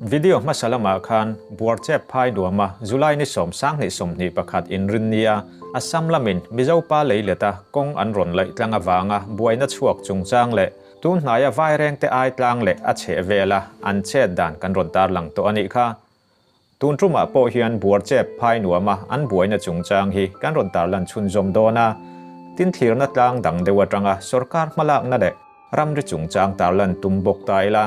วิดีโอมาสลามาคันบัวเจ็บพายดัวมาจุลัยนิสมสร้างนิสมนิประคัดอินรินเนียอาซัมลามินมิเจ้าป้าเลยเลตากงอันรอนเลยตั้งวางบัวนัดชวกจุงจางเละตุนนายไฟแรงแต่ไอตางเละอัจเฉเวลาอันเช็ดด่านกันรอนตาหลังตัวนี้ค่ะตุนทุ่มโปเฮียนบัวเจ็บพายหนัวมาอันบัวนัดจุงจางฮีกันรอนตาหลังชุนจมโดนาตินทีรนัดลางดังเดวจังสุรการมาลักนั่นเดรำริจุงจางตาหลังตุมบกตายละ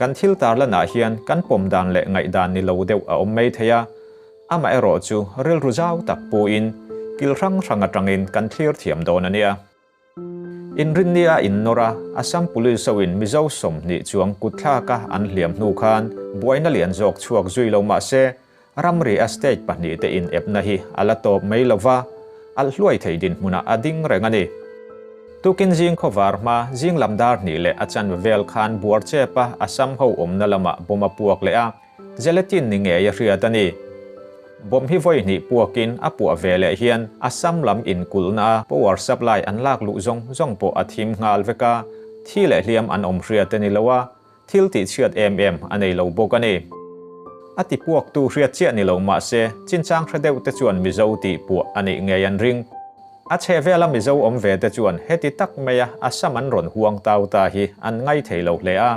กันทิลตาละนาเฮียนกันปมดานเละไงดานนิโลเดวอมไม่เทียอามาเอโรจูเริลรูเจ้าตักปูอินกิลรังรังจังอินกันเทียร์เทียมโดนันเนียอินรินเนียอินโนราอาซัมปุลิสวินมิเจ้าสมนิจวงกุทลากะอันเหลี่ยมนูคานบวยนัเลียนจอกชวกจุยโลมาเซรัมรีอสเตจปนิเตอินเอฟนาฮีอัลโตไม่ลวาอัลลวยไทยดินมุนาอดิงเรงานีตุกินจิงขวาร์มาจิงลำดาร์นี่เลอาจารย์เวลคานบัวเชปะอาซัมเขาอมนลมาบมาปวกเลอะเจลตินนิเงียเรียตันีบมฮิวอยนี่ปวกินอปัวเวลเฮียนอาซัมลำอินกุลนาปวาร์ซับไลอันลากลุจงปวอาทิมงาลเวกาที่เลเลียมอันอมเรียตันีละวะทิลติเชียดอันในลาบกันนีอติปวกตูเรียเชียนิลมาเซจินจางเดวเตจวนมิจาวติปวอันนี้เงียนริงอาเชเวลามิเจ้าอมเวเตจวนเฮติตักเมียอาซัมันรอนห่วงตาวตาฮีอันไงเทโลเลอา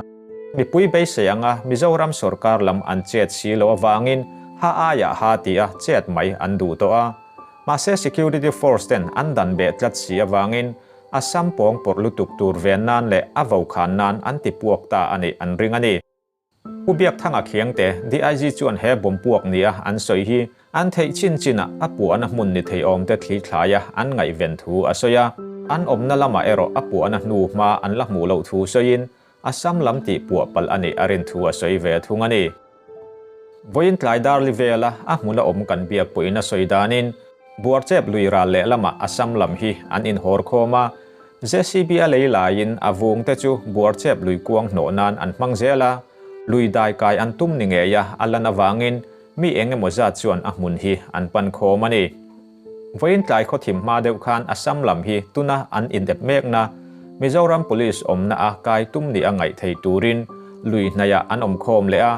มีปุยเบสยังมิเจ้ารัมสุรการลำอันเจ็ดสีโลวางินฮาอายาฮาตีเจ็ดไม่อันดูตัวมาเซ security force เต็นอันดันเบตลัดสีวางินอาซัมปองปอร์ลุตุกตูร์เวนนันเลอาวขานนันอันติปวกตาอันนี้อันริงอันนี้ผู้เบียกทั้งอาเขียงเตดีไอจีจวนเฮบมปวกนี้อันสวยฮีอันเทชินจินะอปัวนะมุนนิเทอมเตทลีคลายอันไงเวนทูอสยาอันอมนั่นละมาเอโรอปัวนะนูมาอันละมูเลาทูสยินอาซัมลำติปัวปัลอันนี้อารินทูอสยเวทุงอันนี้วินทลายดาร์ลิเวลามูลอมกันเบียปุยนะสวยดานินบัวเจ็บลุยราเลละมาอาซัมลำฮีอันอินฮอร์โคมาเจซีบีอะไรลายินอาวงเตจูบัวเจ็บลุยกวงโนนันอันมังเจลาลุยได้กายอันตุ้มนิเงียอัลลานาวางินมีเองมจัดชวนมุนฮีอันปันโคมันนี่วันกลายเขาถิ่มมาเดียวกันอาซัมลำฮีตุนะอันอินเดบเมกนะมิโซรัม police อมนะอากายตุ้มนี่อังไงไทยตูรินลุยนายอันอมโคมเลอะ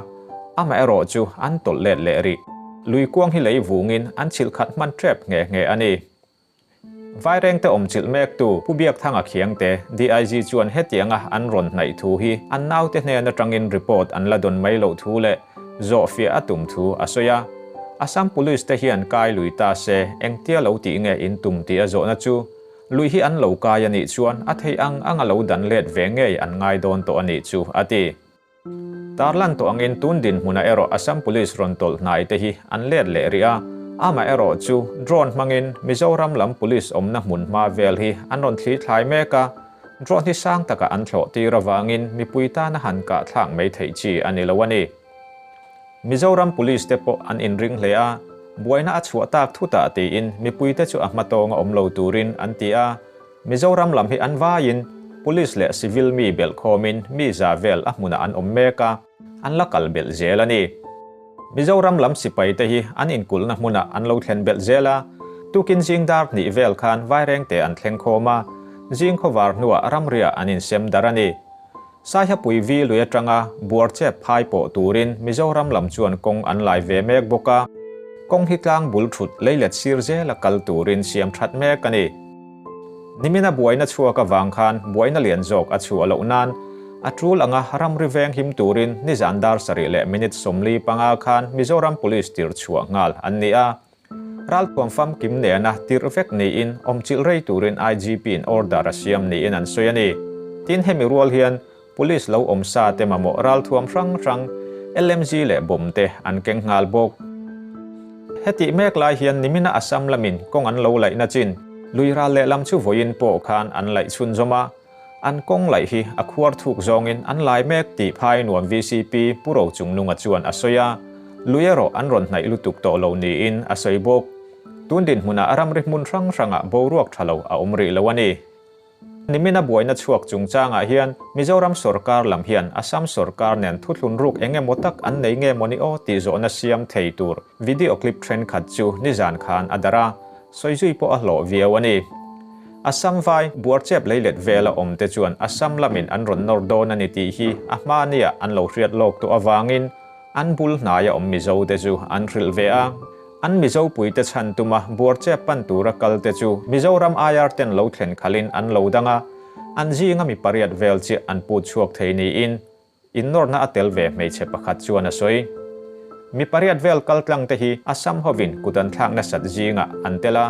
อามาเอโรจูอันตลเลดเลริลุยกวงฮิเลยวูงินอันชิลขัดมันเทรบเงอันนี้ไฟแรงแต่อมจิลเมกตูผู้เบียกทางอาเขียงเตดีไอจีจวนเฮตียงอันรอนในทูฮีอันนาวเตเนนจังอินรีพอร์ตอันละดนไม่โลทูเลโซฟีอาตุมทูอาสยาอาซัมปุลิสเตเฮียนกายลุยตาเซเอ็งเตียเหลาตีเงอินตุมตีอาโจนัจูลุยฮีอันเหลากายนิชวนอัทให้อังเหลาดันเลดเวงเงอันง่ายโดนตัวนิจูอาตีตาร์ลันตัวอังอินตุนดินมุนาเอโรอาซัมปุลิสรอนตลนายเตฮีอันเลดเลริอาอามาเอโรจูโดรนมังอินมิโซรัมลำปุลิสอมนะมุนมาเวลฮีอันรอนทีทลายเมกาโดรนที่สร้างตะกะอันโฉตีระวางินมีปุยตานะหันกะทางไม่ไทยจีอันนี้ละวันนี้มิโซรัม police เตปอันอินริงเลอาบวยน่าชัวตากทุตาตีอินมีปุยเตจูอัมาโตงอมโลตูรินอันตีอามิโซรัมลำให้อันวายิน police เล civil มีเบลคอมินมีซาเวลมุนาอันอมเมกาอันละกัลเบลเจลานีมิโซรัมลำสิไปเตฮีอันอินกุลนะมุนาอันโลเทนเบลเจลาตุกินจิงดาร์นี่เวลคันไวแรงเตอันเทงโคมาจิงขวาร์นัวรัมเรียอันอินเซมดารานีสายปุยวีลุยตรังบัวเจ็บพายโปตูรินมิโซรัมลำชวนกงอันไลเวเมกบกากงฮิตลางบุลชุดเลยเล็ดซีร์เจละกัลตูรินเสียมทัดเมกกันนี่นิมินาบวยนัชัวกวางคานบวยนัเลียนจอกอัชัวเหล่านั้นอัตรูลังรัมริเวงหิมตูรินนิจันดาร์สริเลมินิตสมลีปังอาคานมิโซรัม police ติร์ชัวงาลอันนี้รัลความฟัมกิมเนียนะติร์เฟกนี่อินอมจิลเรตูริน IGP อินออร์ดาร์เซียมนี่อินอันสวยนี่ทินเฮมิรัวเฮียนpolice เราอมซาเตมาโมรัลทวมรัง LMG เล่บ่มเตอันเก่งงาลบกเฮติเมกลายเฮียนนิมินาอัสซัมลามินกงอันเราไหลนาจินลุยราเล่ลำชูวยินโปคานอันไหลชุนจมาอันกงไหลฮีอควาร์ถูกจงอินอันไหลเมกตีพายหนวม VCP ผู้เราจุงนุงจวนอสยาลุยโรอันรอนในลุตุกโตเหล่านี้อินอสยบกตุนดินมุนาอารัมริมุนรังบรวกทะเลอมริลวันนี้นิมินาบวยนัดชวกจุงจางเฮียนมิโซรัมสุรการลำเฮียนอาซัมสุรการเนนทุลุนรุกเองมตักอันในเงมอนิโอติโซนัสยามเทตูร์วิดีโอคลิปเทรนขัดจูนิจานคานอดาราสอยจุยปอหล่อเวียวันนี้อาซัมไฟบัวเจ็บเลยเล็ดเวลอมเตจวนอาซัมลามินอันรอนนอร์โดนันิตีฮีอามาเนียอันเหล่าเรียดโลกตัววางิน อันบุลนายอมมิโซเตจูอันริลเวอาอันมิโซปุยเตชันตุมาบัวเจ็บปันตูรักลเตจูมิโซรัมอายาร์เตนโลเทนขัลินอันโลดังอันจีงามีปริยัดเวลจีอันปูชวกเทนีอินนอร์นาอัตเตลเวไม่เชปะขัดจวนสวยมีปริยัดเวลกัลตังเตฮีอาซัมฮวินกุตันทางนัสัตจีงะอันเตลา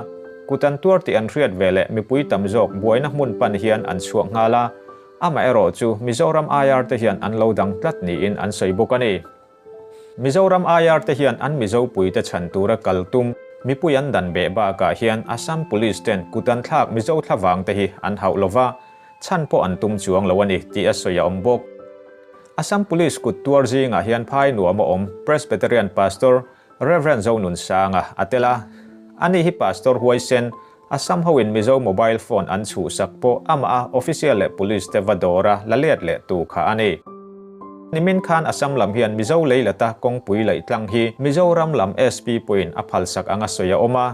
กุตันตัวที่อันเรียดเวลมีปุยตำจอกบวยนักมุนปันเฮียนอันชวกงาลาอามาเอโรจูมิโซรัมอายาร์เตฮียนอันโลดังตัดนีอันสวยบุกันีมิโซรัมอายาร์เตฮียนอันมิโซปุยเตชันตูระกัลตุมมีปุยันดันเบบากาเฮียนอาซัมพุลิสเตนกุตันทากมิโซทวังเตฮีอันฮาวลวาชันพออันตุมจวงลวันนี้ที่อสวยอมบกอาซัมพุลิสกุดตัวจีงาเฮียนพายหนัวมอม Presbyterian Pastor Reverend โจนุนสางอัตเตลาอันนี้ฮิ Pastor หวยเซนอาซัมฮวินมิโซโมบายโฟนอันชูสักโปอามาofficial เลพุลิสเตวาดอระละเลียดเลตูขาอันนี้นิมินคานอาซัมลำเฮียนมิโซเลยละตากงปุยเลยตั้งฮีมิโซรัมลำ SP ปุยนอภัลสักอังอสวยอมา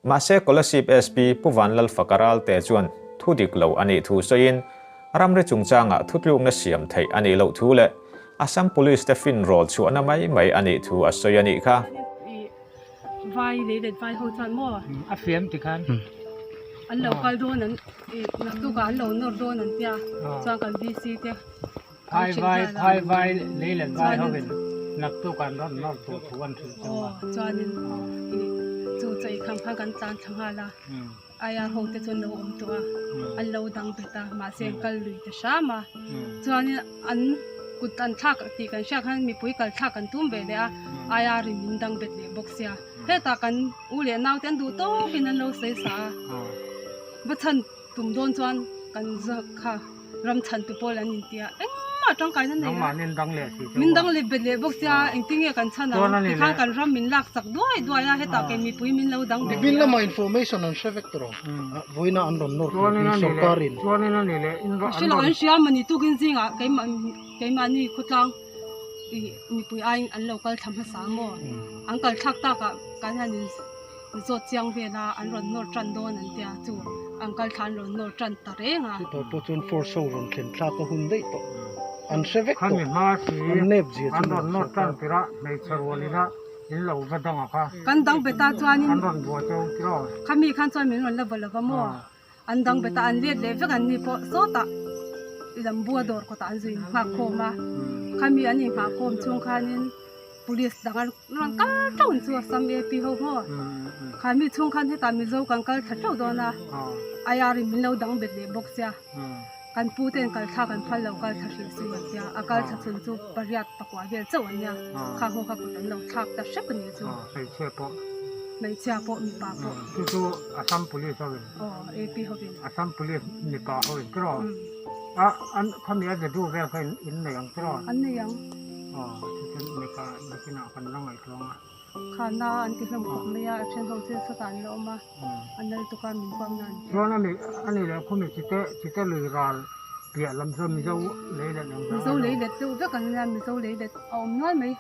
มาเซกอลสิบ SP ผู้วันลลฟักราลเตจวนทุดิกเหลาอันนี้ทูสยินรำเรจุงจางทุดลุงนเสียมไทยอันนี้เหลาทูเลอาซัมพุลิสเตฟินโรลชัวนาไม่อันนี้ทูอสวยนี่ค่ะไฟเลยเด็ดไฟโหดจังมั่วอาเฟียมติคันอันเหลากัลโดนั้นนักตุกันเหลานอร์โดนั้นเตียจางกันบีซีเตียไฟเลยเล่นไฟเขาเป็นนักตุกันร้อนนอกตัวทวนถึงจังหวะจานินจู่ใจคำพังกันจางทั้งหาละอายาโหดจนเราอมตัวอันเหลาดังเบตามาเสียงกัลลุยจะช้ามาจานินอันกุตันทักตีกันเชื่อขันมีปุยกัลทักกันทุ่มเบเดียอายาริมินดังเบตเลยบอกเสียเฮตากันอุเลนเอาเต็นดูโต้กินนันเราเสียสาบัทันตุ่มโดนจวนกันจะค่ะรำชันตุโปลันนินเตียเอ็งมาจังกันนั่นเองมานินดังเลยมินดังเลยเบลเลยบอกเสียเอ็งติ้งกันชันนะที่ข้างกันรำมินลักสักด้วยนะเฮตาแกมีปุยมินเราดังเบลบินละมาอินโฟเมชันอันเชฟเวกตรอวุ้ยน่าอันรอนนอร์มีสงการินตัวนี้นั่นนี่เลยชิลอันเชียมันนี่ตุกินจริงอ่ะแกมันนี่คุดลังมีปุยอันเราก็ทำภาษาหม้ออันก็ทักตากะการหันจดเจียงเวลาอันรอนนอร์จันโดนันเตียจู่อันก็ทานรอนนอร์จันตะเรงอ่ะตัวปัจจุบันฟอร์โซรอนเข็นคลาดตัวหุ่นได้ตัวอันเชฟเวกขันมีมาสีอันเนบจีอันรอนนอร์จันติระในชรวนิระอินเราไม่ต้องอ่ะค่ะกันดังเบตาจวนอันรอนบัวเจ้าติระข้ามีขันจวนมีรอนเลเวลว่าหม้ออันดังเบตาอันเลียดเลยเวกันนี่พอโซตะลำบัวดอร์ก็ตาอันจุยหักโคมาข้ามีอันนี้หักโคมช่วงข้านี้police dangan ran kal taun chu sam e pi ho ho khami chung khan he ta mi zo kan kal thatau do na ayari min lo dang bet le boxya kan pu ten kal tha kan phal lo kal thari su ya akal thachun chu pariat pakwa bel chawan ya kha ho kha kutan lo thak ta shep ni chu sai che po mai cha po mi pa po chu assam police ho e pi ho bin assam police ni pa ho tro an khami a de du ve khain in ne yang tro an ne yang mereka di sini akan langai tuang. Karena anti lembut maya action house setan lo ma, anda itu kan minfam nan. Soalnya ani le aku cita liral dia lam so miso leidet yang. Miso leidet tu kan ni miso leidet om nol mai.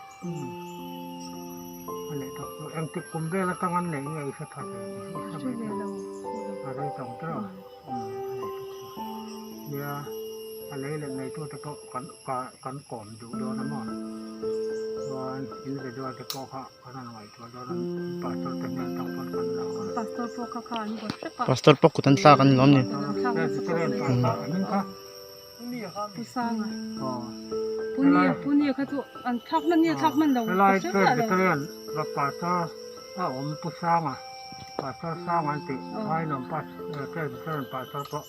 Ani tu yang tik kumbe la tangan ni ngai setan. Ada itu terus. Dia alai le ngai tu tak kan kom du do nama. Wan ini berdua teko kak kanan ngai tu do pastor tengah tampon kan lah. Pastor pok kan buat apa? Pastor pok kutan sa kan lom ni. Pusang. Punya katu an thak man ni thak man dah. Lai Presbyterian pastor om pusang pastor sang anti. Hai nom Presbyterian pastor pok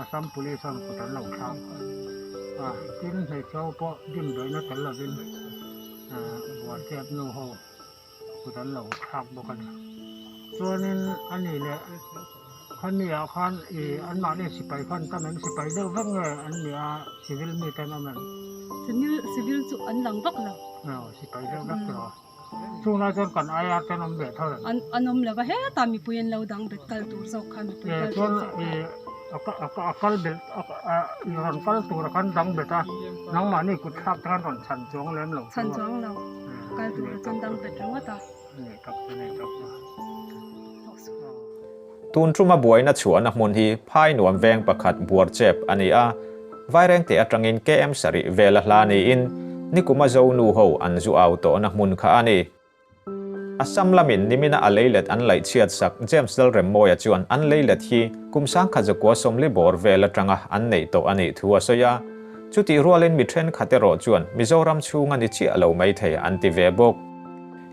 asam police ang kutan lau thang. Tin hai chow pok dim doi na tal lavin. Buat siap nuho kutan lau thang bukan. Soalnya ani le kan ni akan an mana sipai kan tamen sipai dah bang an ni civil ni tamen. Civil tu an lang bak lah. Sipai dah bak lah. Cuma jangan kan ayat tamen betul. Anom lah bah tami puyen lau dang betul tu so kami puyen. Akal bel iran kal tu kan dang beta nang mani kut hak kan ron chan jong lem lo chan jong lo kal tu chan dang beta ngata ni kap ni kap tuôn truma buai na chuan na mun hi phai nuam veng pakhat buar chep ani a vai reng te atangin KM sari vela hla ni in ni kuma zo nu ho an zu auto na mun kha ani Assam lamin nimina aleilet an lai chiat sak James Del Remoya chuan an leilet hi kumsang kha zakwa somli bor vela tanga an nei to ani thua soya chuti rualin mi thren khatero chuan Mizoram chunga ni chi alo mai thei an ti ve bok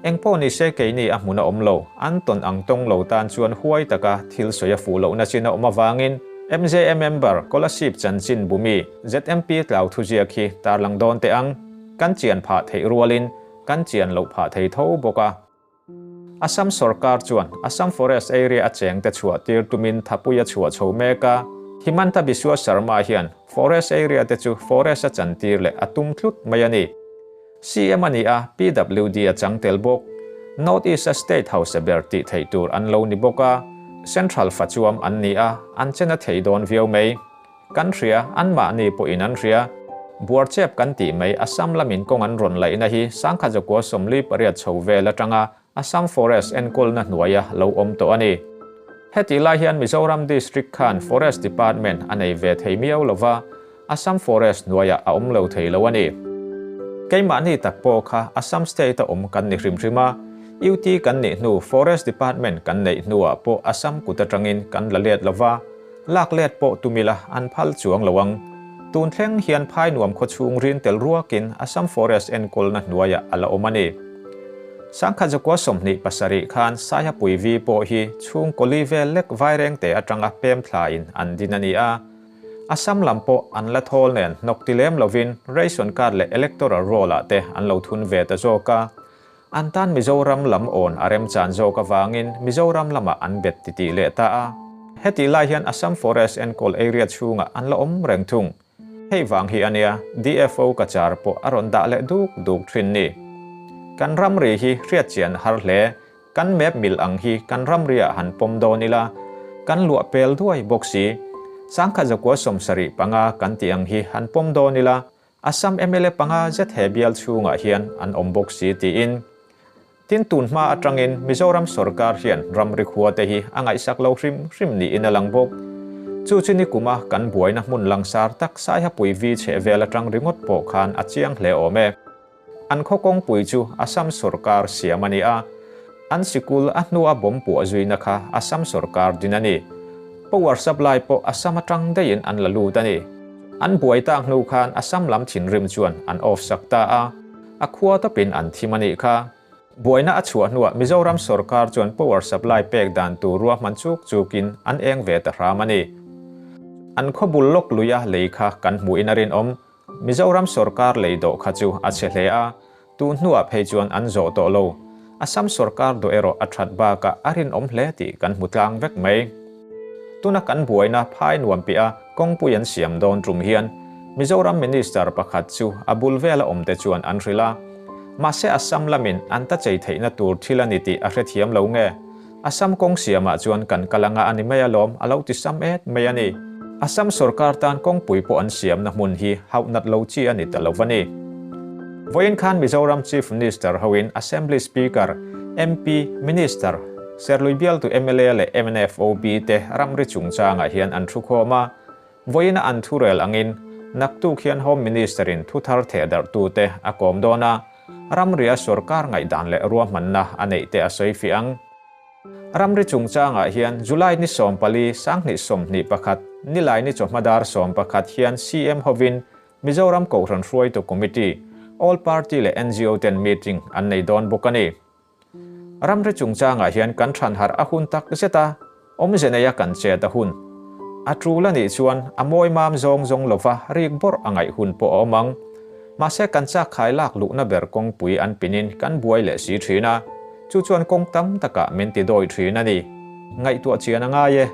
engpo ni se ke ni a hmuna omlo an ton ang tong lo tan chuan huai taka thil soya fu lo na china oma wangin MJM member scholarship chanchin bumi ZMP tlau thujia khi tarlang don te ang kan chian pha thei rualin kan chian lo pha thei tho boka Assam Sarkar chuan Assam Forest Area acheng te chua tir tumin thapuya chua chomeka Himanta Biswa Sharma hian Forest Area te chu Forest chantir le atum thlut mayani CM ani a PWD achang telbok North East State House berti theitur anlo ni boka Central Fachuam anni a anchena theidon viau mei country anma ni po inan ria buarchep kan ti mai Assam lamin kong an ron lai na hi sangkha jakwa somli pariat chove la tanga Assam Forest and Kolna Nuaya Low Om to Ani. Heti Lahian Mizoram District Khan Forest Department anay vet Hemiao Lova, Assam Forest Nuaya Aom Low Taylawani. Kay mani takpo ka Assam State kan ni Rimrima, UT kan ni nu Forest Department kan ni nuwa po Assam Kutatrangin kan lalet lava, laklet po tumila anpal chuang lawang. Tuntleng hian pai nuam kochung rin tel ruakin Assam Forest and Kolna Nuaya ala omani. Sangkha jakwa somni pasari khan saya puivi po hi chung kolive lek vaireng te atanga pem thlain an dinania Assam lampo an la thol nen noktilem lovin ration card le electoral roll te an lo thun ve ta zoka antan Mizoram lam on arem chan zoka wangin Mizoram lama an bet titi le ta a heti lai hian Assam Forest and Coal Area chunga an la om reng thung hei wang hi ania DFO kachar po aron da le duk thin ni kan ramri hi riat chian har hle kan map mil ang hi kan ramria han pomdo nila kan lua pel duai boxi sangkha jakwa somsari panga kan tiang hi han pomdo nila Assam MLA panga zet hebial chunga hian an omboxi ti in tin tunma atangin Mizoram Sarkar hian ramri khuate hi angai saklo hrim ni inalang bok chu chini kuma kan buaina mun langsar tak sai ha puivi che vela tang ringot po khan achiang hle ome an khokong puichu Assam Sarkar siamania an sikul anua bompu azuina kha Assam Sarkar dinani power supply po Assam atang dein an lalu tani an buaita nu khan Assam lam thin rim chuan an off sakta a akhua ta pin an thimani kha buaina achua nuwa Mizoram Sarkar chuan power supply pek dan tu ruwa manchuk chukin an eng ve ta ramani an khobul lok luya leikha kan mu inarin om Mizoram Sarkar leido khachu achelea tu nuwa phechuan an zo to lo Assam Sarkar do ero athat ba ka arin om hle ti kan mutlang vek mai tuna kan buaina phai nuam pia kongpuyan siam don trum hian Mizoram minister pakhat chu abul vela omte chuan an rila mase Assam lamin anta chei theina tur thilani ti a hrethiam lo nge Assam kong siama chuan kan kalanga ani maya lom alo ti sam et mayani Assam Sarkar tan kong pui po an siam na mun hi haunat lo chi ani talovani Voin Khan Mizoram Chief Minister hawin Assembly Speaker MP Minister Serluibial to MLA le MNFOB te ramri chungchanga hian an thukhoma voina an thurel angin naktu khian Home Ministerin thuthar thedar tu te akom dona ramria Sarkar ngai dan le ruam manna anei te asoi fiang ramri chungchanga hian July ni sompali sangni somni pakhat nilai ni chokmadar som pakhat hian CM hovin Mizoram Kohran Roi to Committee All Party le NGO ten meeting an nei don bokani ramri chungchanga hian kan than har ahun tak zeta omzenaya kan che ta hun atrula ni chuan amoi mam zong lova rik bor angai hun po omang mase kan cha khailak lukna ber kong pui an pinin kan buai le si thina chu chuan kong tam taka menti doi thina ni ngai tu chian anga ye